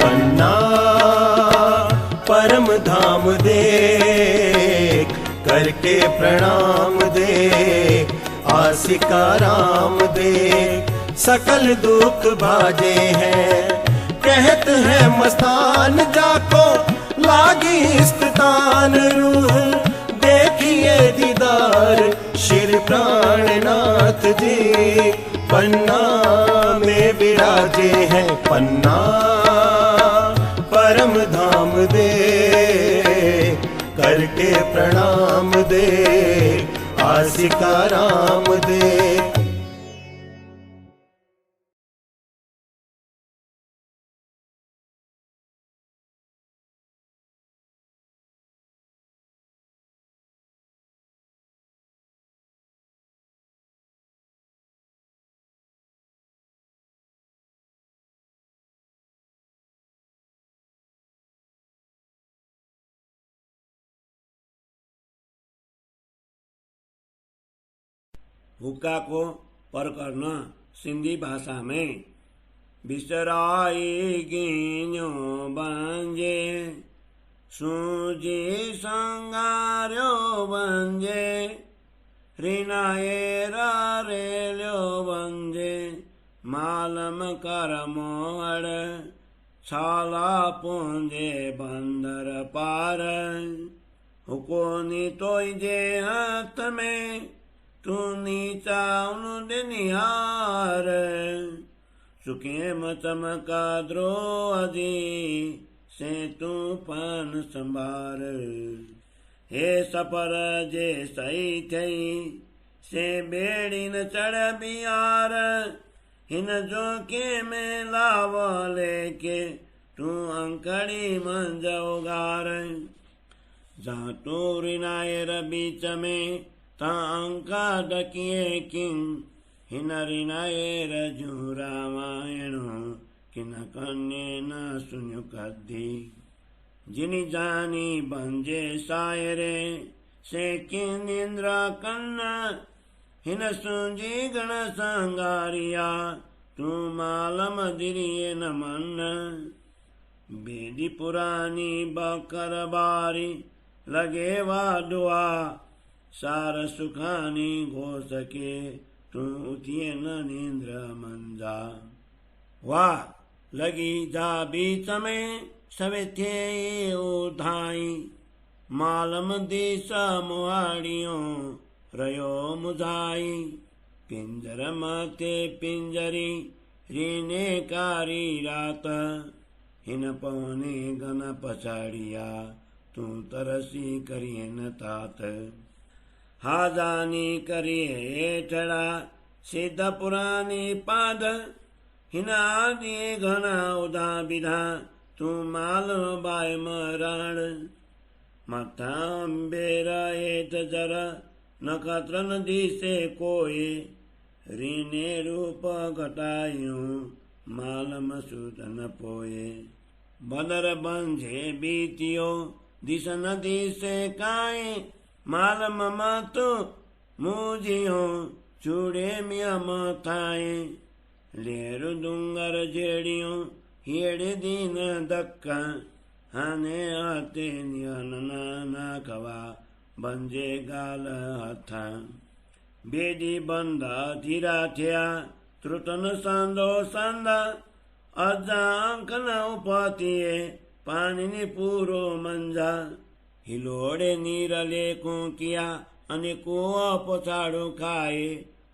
पन्ना परम धाम देख, करके प्रणाम देख, आसिका राम देख, सकल दुख भाजे हैं। कहत है मस्तान जाको लागी स्तान रूह, देखिए दीदार श्री प्राणनाथ जी, पन्ना में विराजे हैं। पन्ना परम धाम दे, करके प्रणाम दे, आसिका राम दे। हुक्का को पर करना सिंधी भाषा में। बिसराई गिन्यो बंजे, सूजी संगार्यो बंजे, रिनाए रेल्यो बंजे, मालम कर मोहड़, छाला पूंजे बंदर पार, हुकोनी तोई जे हाथ में, तू नीचा उन निहार, सुखे चमका द्रो अजी, से तू पान संभार। हे सपर जे सही थई, से बेड़ी न चढ़ बिहार, हिन जो के में लाव लेके, तू अंकड़ी मंज उगार। जहाँ तू रिनायर बीच में, अंका डकिए किंग, हिन रिनाएर जू रामायण, किन कन्ये न सुन्यो कद्दी। जिनि जानी बंजे सायरे, से किन इंद्रा कन्ना, हिन सुंजी गण संगारिया, तू मालम दिरिये न मन। बेदी पुरानी बकर बारी, लगे वा दुआ, सार सुखानी घो सके, तू उठिए न नींद्र मंजा। वाह लगी जा बीच में, सवे थे उधाई, मालम दिशा मुहाड़ियों रयो मुझाई। पिंजर माते पिंजरी, रीने कारी रात, हिन पवने गन पछाड़िया, तू तरसी करिए न तात। हाजानी करिए हेठड़ा, सिद्ध पुरानी पाद, हिन आदि घना उदा विधा, तू माल बाय मरण। मथा बेरा हेठ जर, नखत्र नदी से कोई, रीने रूप घटायूं, माल मसूदन पोए। बदर बंझे बीतियो, दिस नदी से काए, माल ममतो मुझियो, चूड़े मिया मथाए। लेरु डूंगर जेड़ियों, हेड़े दिन दक्का, हाने आते नियनना ना कवा, बंजे गाल हथा। बेदी बंदा धीरा थिया, त्रुतन सांदो सांदा, अजा अंकन उपातिए, पानी ने पूरो मंजा। हिलोड़े नीरले को किया, अनेको पछाड़ो खाए,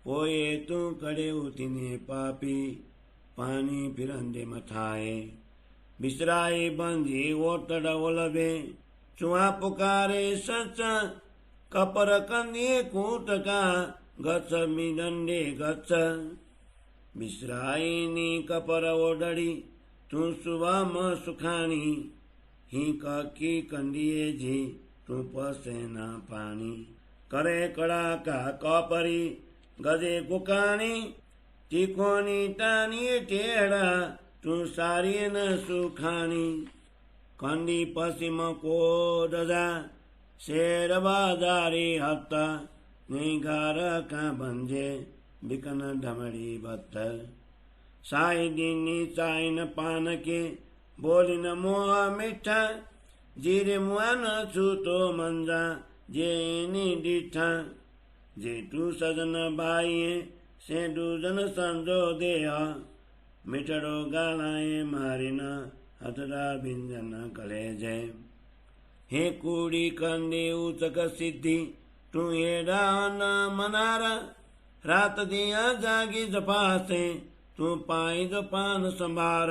पोए तू कड़े उठिने पापी, पानी फिरंदे मथाए। बिसराई बंधी ओतड़ ओलबे, चुआ पुकारे सच, कपर कंदिए कूट का, गच मिदंडे गच। बिसराई नी कपर ओडड़ी, तू सुबह म सुखानी, ही की कंडिए जी, तू पसेना पानी। करे कड़ा का कपरी, गजे कुकानी, तिकोनी टानी टेढ़ा, तू सारी न सुखानी। कंडी पश्चिम को दजा, शेर बाजारी हत्ता, निगार का बंजे, बिकन ढमड़ी बत्त। साई दिनी चाइन पान के, बोलिन मोह मिठा जीरे मुआ न छूतो मंजा जेनी डिठा जेठू सजन बाइए से दूजन संजो देहा मिठड़ो गालाए मारिन हथरा बिंजन कलेजे हे कूड़ी कंदे उचक सिद्धि तू एड़ा न मनारा रात दिया जागी जपासे तू पाई जो पान संभार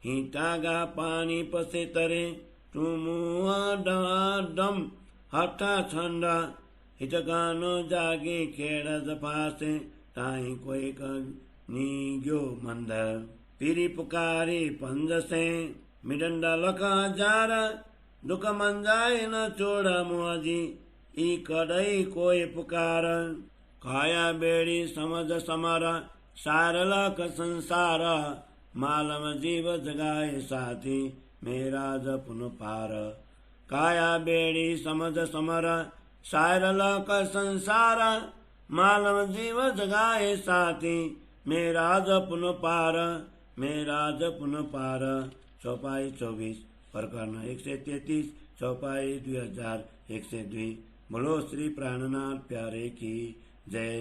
हितागा पानी पसे तरे तू मुआ डम हटा छंडा हितगानो जागी खेड़ा जपासे ताई कोई नी गयो मंदर पीरी पुकारी पंज से मिडंडा लका जारा दुख मंजाए न चोड़ा मुआजी ई कड़ई कोई पुकार काया बेड़ी समझ समरा सारलक संसार मालम जीव जगाए साथी मेरा जपुन पार काया बेड़ी समझ समरा सारलक संसार मालम जीव जगाए साथी मेरा जपुन पार चौपाई 24 प्रकरण 133 चौपाई 2102 बोलो श्री प्राणनाथ प्यारे की जय।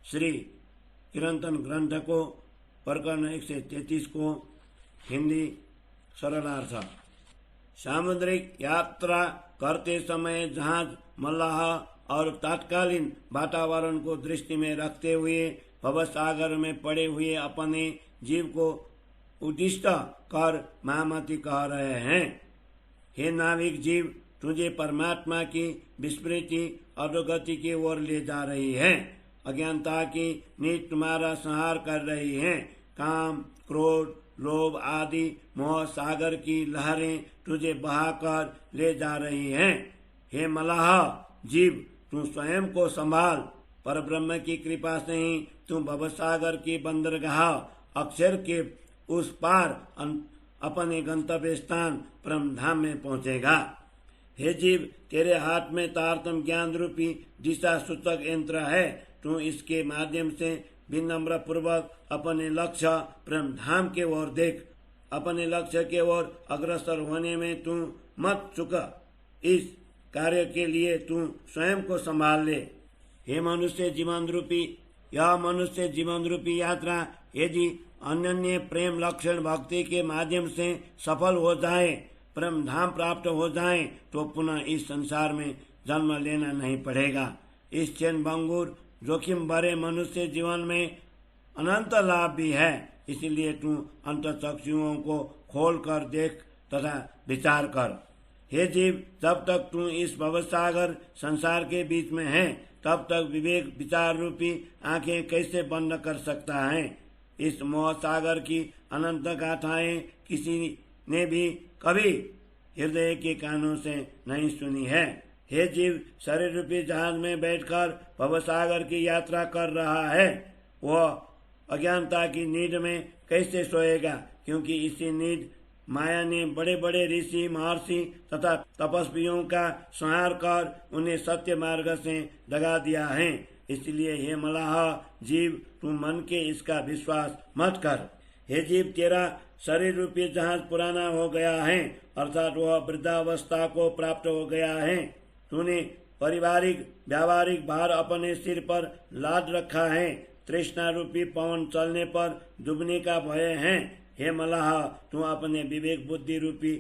श्री कीर्तन ग्रंथ को प्रकरण 133 को हिंदी सरलार्थ। सामुद्रिक यात्रा करते समय जहाज मल्लाह और तात्कालीन वातावरण को दृष्टि में रखते हुए भव सागर में पड़े हुए अपने जीव को उद्दिष्ट कर महामती कह रहे हैं। हे नाविक जीव, तुझे परमात्मा की विस्मृति अधोगति की ओर ले जा रही है। अज्ञानता की नीच तुम्हारा संहार कर रही है। काम, क्रोध, लोभ आदि मोह सागर की लहरें तुझे बहाकर ले जा रही हैं। हे मलाह जीव, तू स्वयं को संभाल। पर ब्रह्म की कृपा से ही तू भवसागर की बंदरगाह अक्षर के उस पार अपने गंतव्य स्थान परम धाम में पहुंचेगा। हे जीव, तेरे हाथ में तारतम ज्ञान रूपी दिशा सूचक यंत्र है। तू इसके माध्यम से विनम्र पूर्वक अपने लक्ष्य परम धाम के ओर देख। अपने लक्ष्य के ओर अग्रसर होने में तू मत चूक। इस कार्य के लिए तू स्वयं को संभाल ले। हे मनुष्य जीवन रूपी यात्रा यदि अनन्य प्रेम लक्षण भक्ति के माध्यम से सफल हो जाए, परम धाम प्राप्त हो जाए, तो पुनः इस संसार में जन्म लेना नहीं पड़ेगा। इस क्षण भंगुर जोखिम भरे मनुष्य जीवन में अनंत लाभ भी है। इसलिए तू अंतःचक्षुओं को खोल कर देख तथा विचार कर। हे जीव, जब तक तू इस भवसागर संसार के बीच में है, तब तक विवेक विचार रूपी आंखें कैसे बंद कर सकता है। इस मोह सागर की अनंत गाथाएं किसी ने भी कभी हृदय के कानों से नहीं सुनी है। हे जीव, शरीर रूपी जहाज में बैठकर भवसागर की यात्रा कर रहा है, वह अज्ञानता की नींद में कैसे सोएगा, क्योंकि इसी नींद माया ने बड़े बड़े ऋषि महर्षि तथा तपस्वियों का संहार कर उन्हें सत्य मार्ग से दगा दिया है। इसलिए हे मलाह जीव, तू मन के इसका विश्वास मत कर। हे जीव, तेरा शरीर रूपी जहाज पुराना हो गया है, अर्थात वह वृद्धावस्था को प्राप्त हो गया है। तूने पारिवारिक व्यावहारिक भार अपने सिर पर लाद रखा है। तृष्णा रूपी पवन चलने पर डूबने का भय है। हे मलाह, तू अपने विवेक बुद्धि रूपी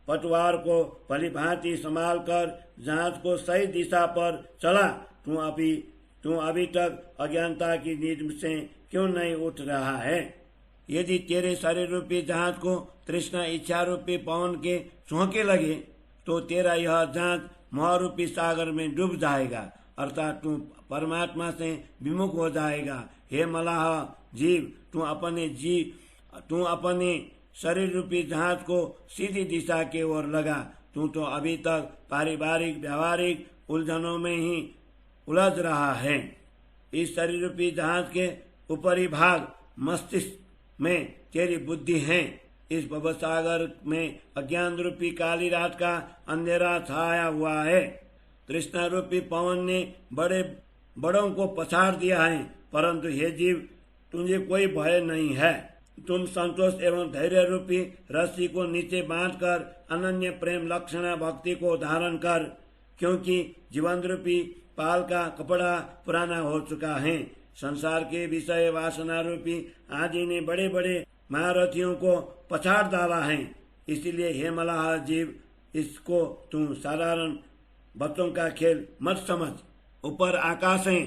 पटवार को भलीभांति संभाल कर जहाज को सही दिशा पर चला। तू अभी तक अज्ञानता की नींद से क्यों नहीं उठ रहा है? यदि तेरे शरीर रूपी जहाज को तृष्णा इच्छा रूपी पवन के झोंके लगे, तो तेरा यह जहाज मोह रूपी सागर में डूब जाएगा, अर्थात तू परमात्मा से विमुख हो जाएगा। हे मलाह जीव, तू अपने शरीर रूपी जहाज को सीधी दिशा के ओर लगा। तू तो अभी तक पारिवारिक व्यावहारिक उलझनों में ही उलझ रहा है। इस शरीर रूपी जहाज के ऊपरी भाग मस्तिष्क में तेरी बुद्धि है। इस भवसागर में अज्ञान रूपी काली रात का अंधेरा छाया हुआ है। तृष्णा रूपी पवन ने बड़ों को पछाड़ दिया है, परंतु हे जीव, तुझे कोई भय नहीं है। तुम संतोष एवं धैर्य रूपी रस्सी को नीचे बांधकर अनन्य प्रेम लक्षणा भक्ति को धारण कर, क्योंकि जीवन रूपी पाल का कपड़ा पुराना हो चुका है। संसार के विषय वासना रूपी आदि ने बड़े बड़े महारथियों को पछाड़ डाला है। इसलिए हे मलाह जीव, इसको तुम साधारण बच्चों का खेल मत समझ। ऊपर आकाश है,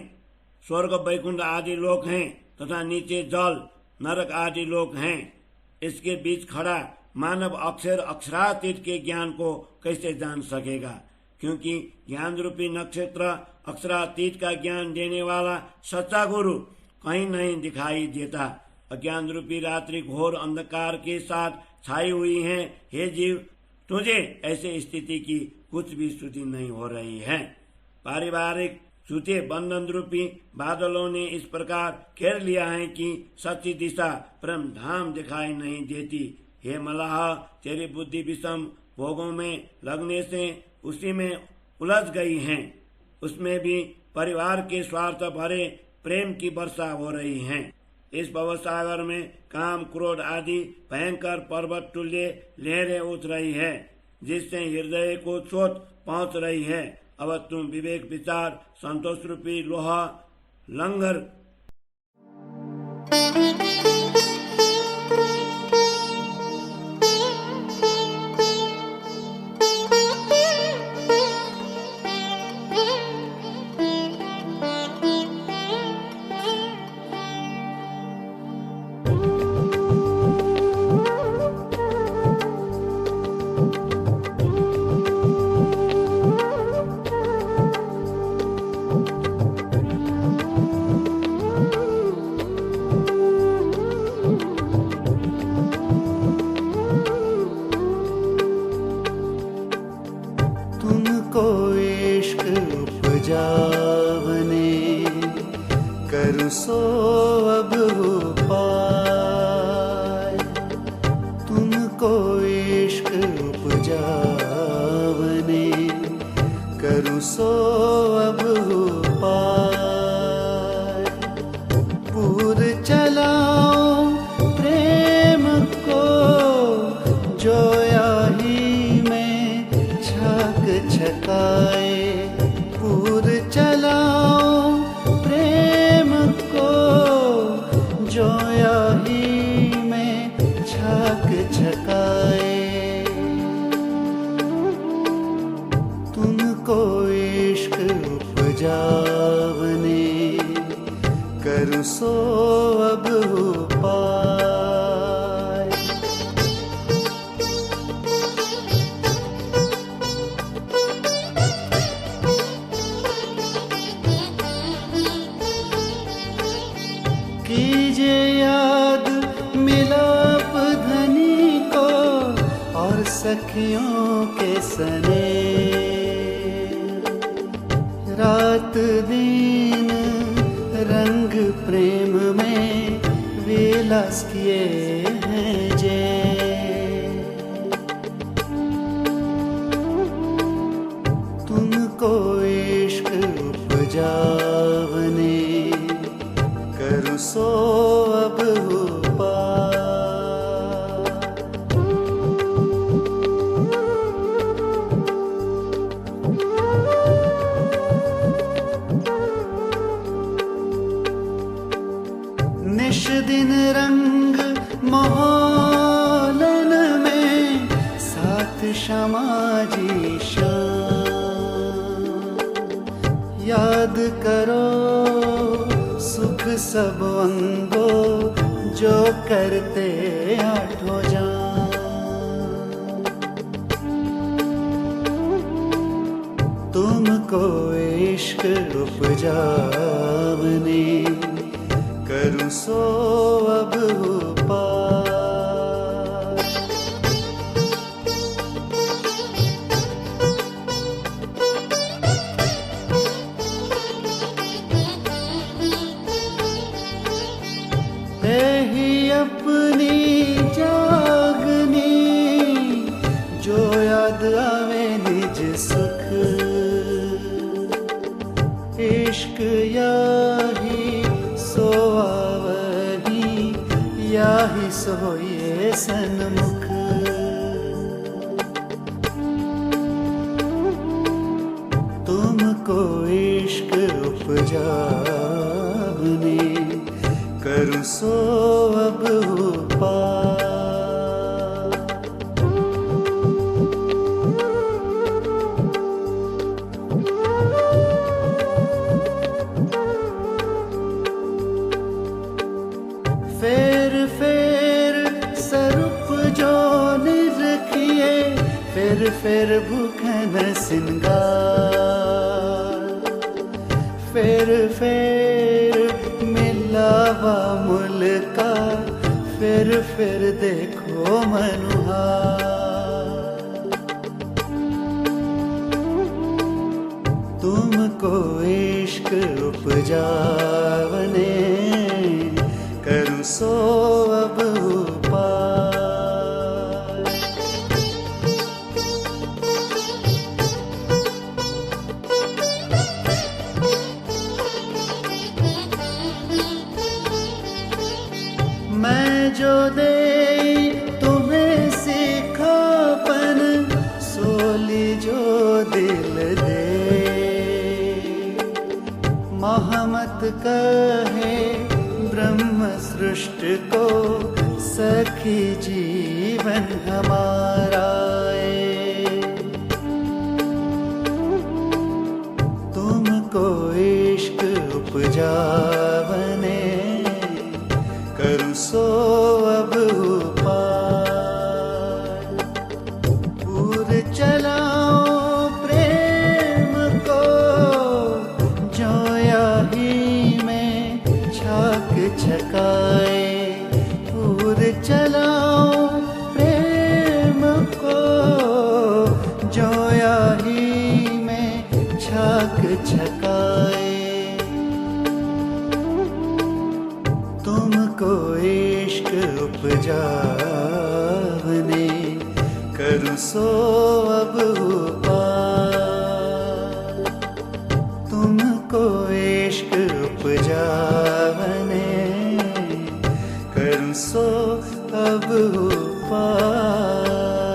स्वर्ग वैकुंठ आदि लोक हैं तथा नीचे जल नरक आदि लोक हैं। इसके बीच खड़ा मानव अक्षर अक्षरातीत के ज्ञान को कैसे जान सकेगा? क्योंकि ज्ञान रूपी नक्षत्र अक्षरातीत का ज्ञान देने वाला सच्चा गुरु कहीं नहीं दिखाई देता। अज्ञान रूपी रात्रि घोर अंधकार के साथ छाई हुई है। हे जीव, तुझे ऐसे स्थिति की कुछ भी श्रुति नहीं हो रही है। पारिवारिक झूठे बंधन रूपी बादलों ने इस प्रकार घेर लिया है कि सच्ची दिशा परम धाम दिखाई नहीं देती। हे मलाह, तेरी बुद्धि विषम भोगों में लगने से उसी में उलझ गई है। उसमें भी परिवार के स्वार्थ भरे प्रेम की वर्षा हो रही है। इस भवसागर में काम क्रोध आदि भयंकर पर्वत तुल्य लहरें उठ रही है, जिससे हृदय को चोट पहुंच रही है। अब तुम विवेक विचार संतोष रूपी लोहा लंगर सो अब हो पाए, तुमको इश्क उपजावने करूँ सो अब हो पाए। पूर चलाओ प्रेम को जोया ही में छक छकाए, पूर चलाओ जोया ही में छक छकाए। तुमको इश्क उपजावने करूँ सो अब हो पाए। कीजिए याद मिलाप धनी को और सखियों के सने, रात दिन रंग प्रेम में विलास किए हैं जे। तुमको इश्क उपजावने करूँ सो अब हो पाए। निश दिन रंग मोहलन में साथ क्षमाजी शान, याद करो सुख सब अंगो जो करते आठों जान। तुमको इश्क उपजावने करूँ सो अब हो पाए। ही अपनी जागनी जो याद आवे निज सुख, इश्क याही सोआवही या होइए सन्मुख। तुमको इश्क उपजाने करूं सो अब पार। फेर फेर सरूप जो निरखिए, फेर फेर भूखन सिंगार। फेर फेर मिलावा मुल्का, फेर फेर देखो मनुहार। तुमको इश्क उपजावने करूं सो अब पार। मैं जो दे तुम्हें सिखापन, सोली जो दिल दे। महमत कहे ब्रह्म सृष्टि को, सखी जीवन हमारा तुमको इश्क उपजावने करूं सो अब पार। पूर चलाओ प्रेम को, जोया ही में छाक छकाए। पूर चलाओ प्रेम को, जोया ही में छाक छकाए। तुमको इश्क उपजावने करूं सो अब पार। तुमको इश्क उपजावने करूं सो अब पार।